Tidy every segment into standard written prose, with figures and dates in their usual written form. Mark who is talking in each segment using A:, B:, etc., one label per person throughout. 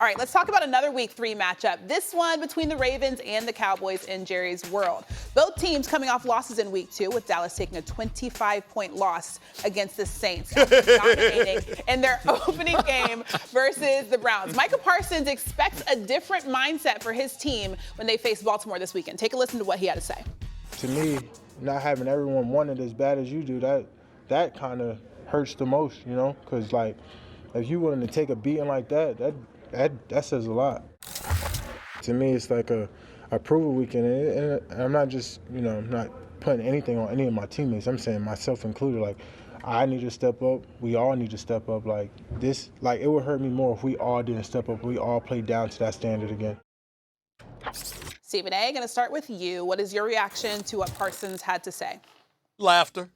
A: All right, let's talk about another Week 3 matchup. This one between the Ravens and the Cowboys in Jerry's world. Both teams coming off losses in Week 2, with Dallas taking a 25-point loss against the Saints, dominating in their opening game versus the Browns. Micah Parsons expects a different mindset for his team when they face Baltimore this weekend. Take a listen to what he had to say.
B: To me, not having everyone want it as bad as you do, that kind of hurts the most, you know, because, like, if you willing to take a beating like that says a lot. To me, it's like a approval weekend, and I'm not just, you know, I'm not putting anything on any of my teammates. I'm saying myself included. Like, I need to step up. We all need to step up. Like this, like it would hurt me more if we all didn't step up. We all played down to that standard again.
A: Stephen A., going to start with you. What is your reaction to what Parsons had to say?
C: Laughter.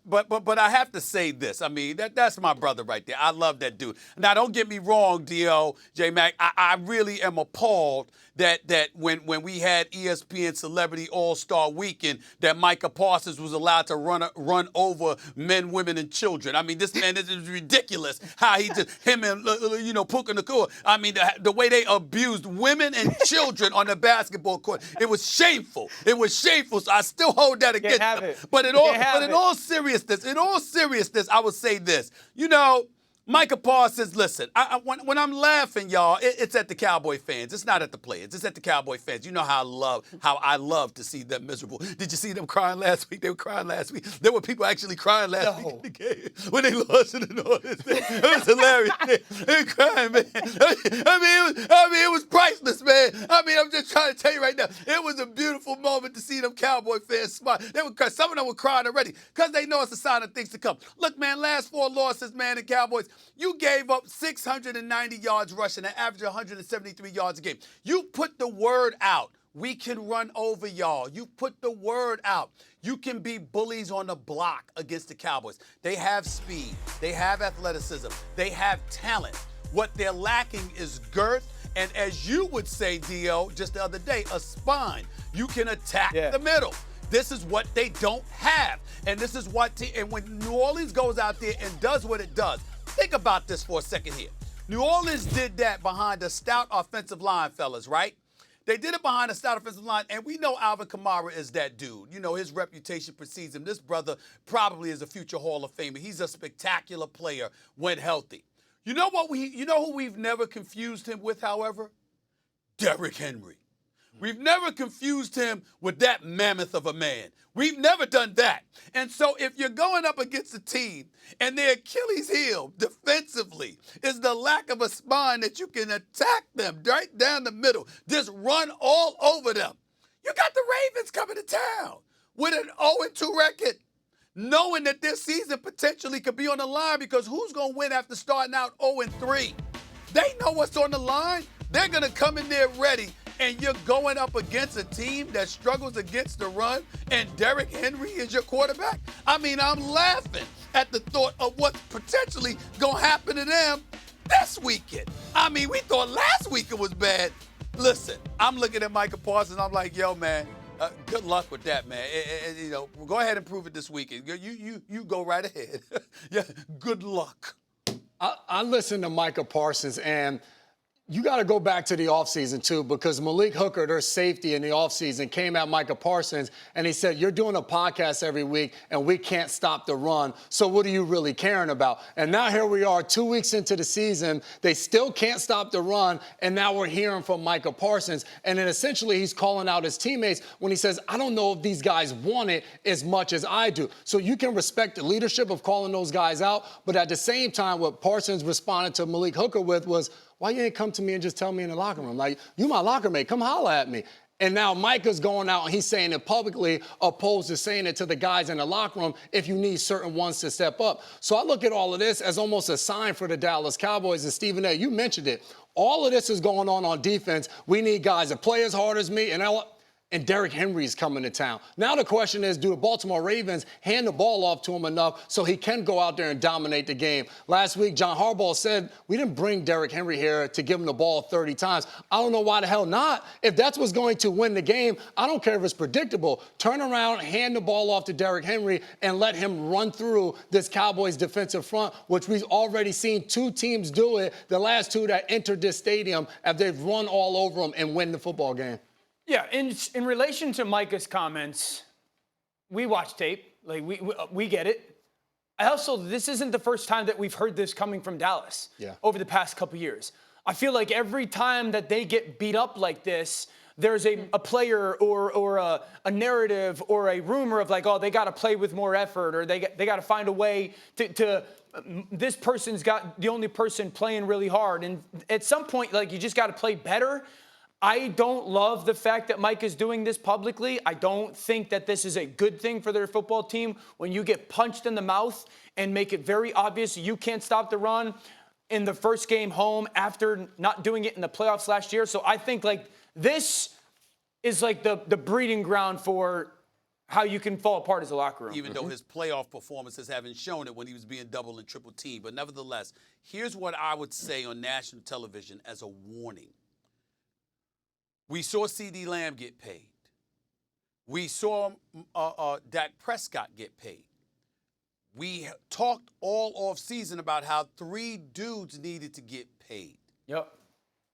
C: But I have to say this. I mean, that's my brother right there. I love that dude. Now, don't get me wrong, D.O., J-Mac. I really am appalled that when we had ESPN Celebrity All-Star Weekend, that Micah Parsons was allowed to run over men, women, and children. I mean, this man, this is ridiculous how he just, him and, you know, Puka Nakua. I mean, the way they abused women and children on the basketball court. It was shameful. It was shameful. So I still hold that against them. But in all seriousness, I would say this. You know, Micah Parsons, listen, when I'm laughing, y'all, it's at the Cowboy fans. It's not at the players. It's at the Cowboy fans. You know how I love to see them miserable. Did you see them crying last week? They were crying last week. There were people actually crying last week in the game when they lost it and all this thing. It was hilarious. They were crying, man. I mean, it was priceless, man. I mean, I'm just trying to tell you right now, it was a beautiful moment to see them Cowboy fans smile. They were crying. Some of them were crying already because they know it's a sign of things to come. Look, man, last 4 losses, man, the Cowboys, you gave up 690 yards rushing, an average of 173 yards a game. You put the word out. We can run over y'all. You put the word out. You can be bullies on the block against the Cowboys. They have speed. They have athleticism. They have talent. What they're lacking is girth. And as you would say, Dio, just the other day, a spine. You can attack the middle. This is what they don't have. And this is what, and when New Orleans goes out there and does what it does, think about this for a second here. New Orleans did that behind a stout offensive line, fellas, right? They did it behind a stout offensive line, and we know Alvin Kamara is that dude. You know, his reputation precedes him. This brother probably is a future Hall of Famer. He's a spectacular player when healthy. You know who we've never confused him with, however? Derrick Henry. We've never confused him with that mammoth of a man. We've never done that. And so if you're going up against a team and their Achilles heel defensively is the lack of a spine that you can attack them right down the middle, just run all over them. You got the Ravens coming to town with an 0-2 record, knowing that this season potentially could be on the line, because who's going to win after starting out 0-3? They know what's on the line. They're going to come in there ready. And you're going up against a team that struggles against the run, and Derrick Henry is your quarterback? I mean, I'm laughing at the thought of what's potentially going to happen to them this weekend. I mean, we thought last week it was bad. Listen, I'm looking at Micah Parsons, I'm like, yo, man, good luck with that, man. You know, go ahead and prove it this weekend. You go right ahead. Yeah, good luck.
D: I listened to Micah Parsons, and you got to go back to the offseason, too, because Malik Hooker, their safety in the offseason, came at Micah Parsons, and he said, you're doing a podcast every week, and we can't stop the run, so what are you really caring about? And now here we are 2 weeks into the season. They still can't stop the run, and now we're hearing from Micah Parsons. And then essentially he's calling out his teammates when he says, I don't know if these guys want it as much as I do. So you can respect the leadership of calling those guys out, but at the same time, what Parsons responded to Malik Hooker with was, why you ain't come to me and just tell me in the locker room? Like, you my locker mate, come holler at me. And now Micah's going out and he's saying it publicly, opposed to saying it to the guys in the locker room if you need certain ones to step up. So I look at all of this as almost a sign for the Dallas Cowboys. And Stephen A., you mentioned it. All of this is going on defense. We need guys that play as hard as me. And and Derrick Henry is coming to town. Now the question is, do the Baltimore Ravens hand the ball off to him enough so he can go out there and dominate the game? Last week, John Harbaugh said, we didn't bring Derrick Henry here to give him the ball 30 times. I don't know why the hell not. If that's what's going to win the game, I don't care if it's predictable. Turn around, hand the ball off to Derrick Henry, and let him run through this Cowboys defensive front, which we've already seen two teams do it, the last two that entered this stadium, as they've run all over them and win the football game.
E: Yeah, in relation to Micah's comments, we watch tape. Like, we get it. This isn't the first time that we've heard this coming from Dallas over the past couple years. I feel like every time that they get beat up like this, there's a player or a narrative or a rumor of like, oh, they got to play with more effort, or they got to find a way to this person's got the only person playing really hard. And at some point, like, you just got to play better. I don't love the fact that Mike is doing this publicly. I don't think that this is a good thing for their football team when you get punched in the mouth and make it very obvious you can't stop the run in the first game home after not doing it in the playoffs last year. So I think, like, this is like the breeding ground for how you can fall apart as a locker room.
C: Even though his playoff performances haven't shown it when he was being double and triple teamed. But nevertheless, here's what I would say on national television as a warning. We saw C.D. Lamb get paid. We saw Dak Prescott get paid. We talked all off season about how 3 dudes needed to get paid.
E: Yep.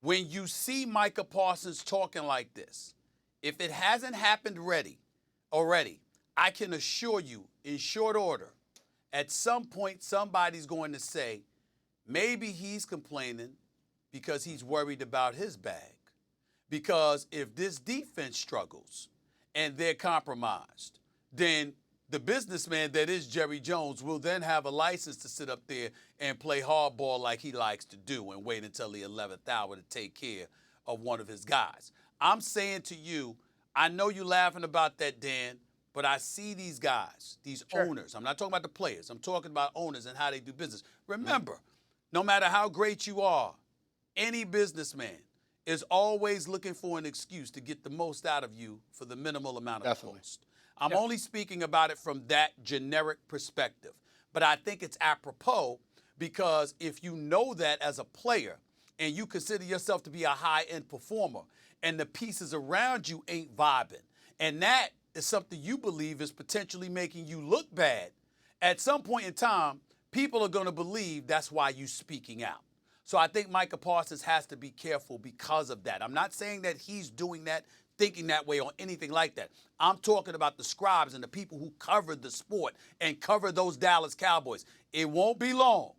C: When you see Micah Parsons talking like this, if it hasn't happened already, I can assure you, in short order, at some point somebody's going to say, maybe he's complaining because he's worried about his bag. Because if this defense struggles and they're compromised, then the businessman that is Jerry Jones will then have a license to sit up there and play hardball like he likes to do and wait until the 11th hour to take care of one of his guys. I'm saying to you, I know you're laughing about that, Dan, but I see these guys, these owners. I'm not talking about the players. I'm talking about owners and how they do business. Remember, no matter how great you are, any businessman is always looking for an excuse to get the most out of you for the minimal amount of cost. I'm only speaking about it from that generic perspective. But I think it's apropos because if you know that as a player and you consider yourself to be a high-end performer and the pieces around you ain't vibing, and that is something you believe is potentially making you look bad, at some point in time, people are going to believe that's why you're speaking out. So I think Micah Parsons has to be careful because of that. I'm not saying that he's doing that, thinking that way, or anything like that. I'm talking about the scribes and the people who cover the sport and cover those Dallas Cowboys. It won't be long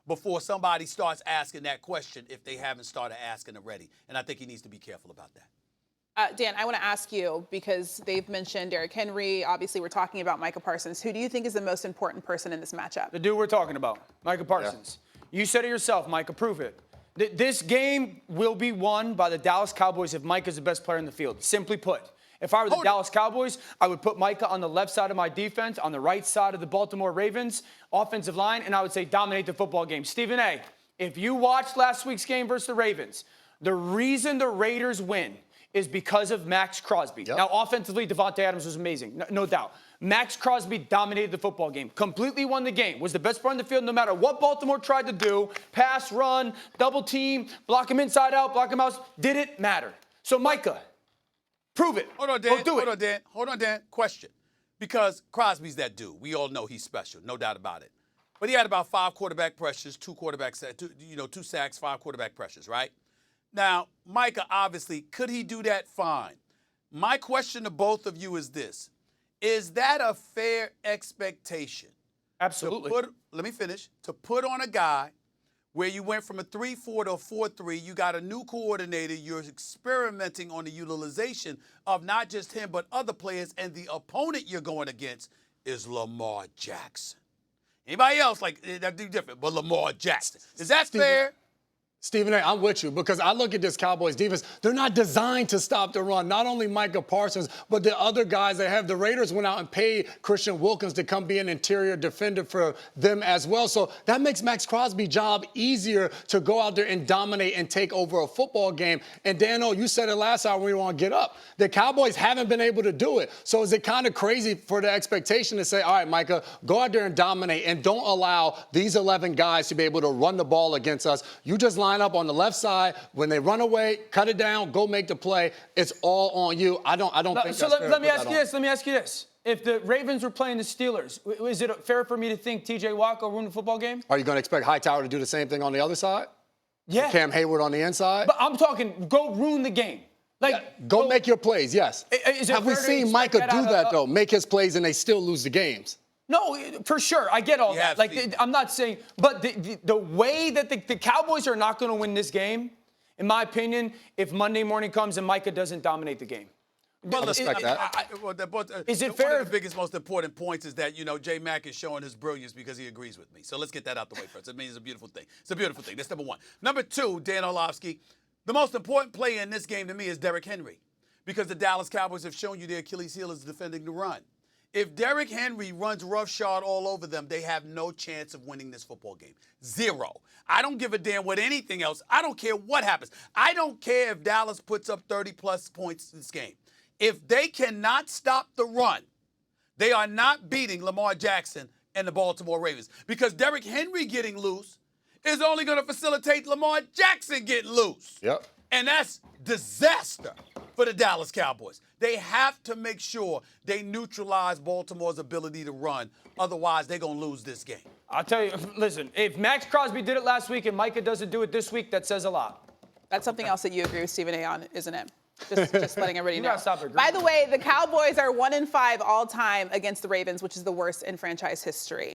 C: before somebody starts asking that question if they haven't started asking already. And I think he needs to be careful about that.
A: Dan, I want to ask you, because they've mentioned Derrick Henry. Obviously, we're talking about Micah Parsons. Who do you think is the most important person in this matchup?
E: The dude we're talking about, Micah Parsons. Yeah. You said it yourself, Micah, prove it. This game will be won by the Dallas Cowboys if Micah's the best player in the field. Simply put, if I were the Dallas Cowboys, I would put Micah on the left side of my defense, on the right side of the Baltimore Ravens offensive line, and I would say dominate the football game. Stephen A., if you watched last week's game versus the Ravens, the reason the Raiders win is because of Max Crosby. Now, offensively, Devontae Adams was amazing, no doubt. Max Crosby dominated the football game, completely won the game, was the best player on the field no matter what Baltimore tried to do, pass, run, double team, block him inside out, block him out, didn't matter. So, Micah, prove it.
C: Hold on, Dan.
E: Go do it.
C: Hold on, Dan. Question. Because Crosby's that dude. We all know he's special, no doubt about it. But he had about 5 quarterback pressures, 2 sacks, 5 quarterback pressures, right? Now, Micah, obviously, could he do that? Fine. My question to both of you is this. Is that a fair expectation?
E: Absolutely.
C: Let me finish. To put on a guy where you went from a 3-4 to a 4-3, you got a new coordinator, you're experimenting on the utilization of not just him but other players, and the opponent you're going against is Lamar Jackson. Anybody else, like, that'd be different, but Lamar Jackson. Is that fair?
D: Stephen A., I'm with you because I look at this Cowboys defense. They're not designed to stop the run. Not only Micah Parsons, but the other guys they have. The Raiders went out and paid Christian Wilkins to come be an interior defender for them as well. So that makes Max Crosby's job easier to go out there and dominate and take over a football game. And Dano, you said it last hour when we want to get up. The Cowboys haven't been able to do it. So is it kind of crazy for the expectation to say, all right, Micah, go out there and dominate and don't allow these 11 guys to be able to run the ball against us. You just line up on the left side. When they run away, cut it down, go make the play. It's all on you. I don't think
E: so.
D: That's fair
E: Let me ask you this. Let me ask you this. If the Ravens were playing the Steelers, is it fair for me to think T.J. Watt will ruin the football game?
D: Are you going to expect Hightower to do the same thing on the other side?
E: Yeah.
D: Cam Hayward on the inside?
E: But I'm talking go ruin the game. Like
D: go make your plays, yes. Have we seen Micah do that, though? Make his plays and they still lose the games?
E: No, for sure. I get all that. Like, I'm not saying, but the way that the Cowboys are not going to win this game, in my opinion, if Monday morning comes and Micah doesn't dominate the game.
D: Well, respect that.
C: Is
E: it fair?
C: One of the biggest, most important points is that, J. Mac is showing his brilliance because he agrees with me. So let's get that out the way first. I mean, it's a beautiful thing. It's a beautiful thing. That's number one. Number two, Dan Orlovsky, the most important player in this game to me is Derrick Henry because the Dallas Cowboys have shown you their Achilles heel is defending the run. If Derrick Henry runs roughshod all over them, they have no chance of winning this football game. Zero. I don't give a damn what anything else. I don't care what happens. I don't care if Dallas puts up 30-plus points in this game. If they cannot stop the run, they are not beating Lamar Jackson and the Baltimore Ravens because Derrick Henry getting loose is only going to facilitate Lamar Jackson getting loose.
D: Yep.
C: And that's disaster for the Dallas Cowboys. They have to make sure they neutralize Baltimore's ability to run. Otherwise, they're going to lose this game.
E: I'll tell you, listen, if Max Crosby did it last week and Micah doesn't do it this week, that says a lot.
A: That's something else that you agree with Stephen A. on, isn't it? Just letting everybody know.
E: Stop agreeing.
A: By the way, the Cowboys are 1-5 all time against the Ravens, which is the worst in franchise history.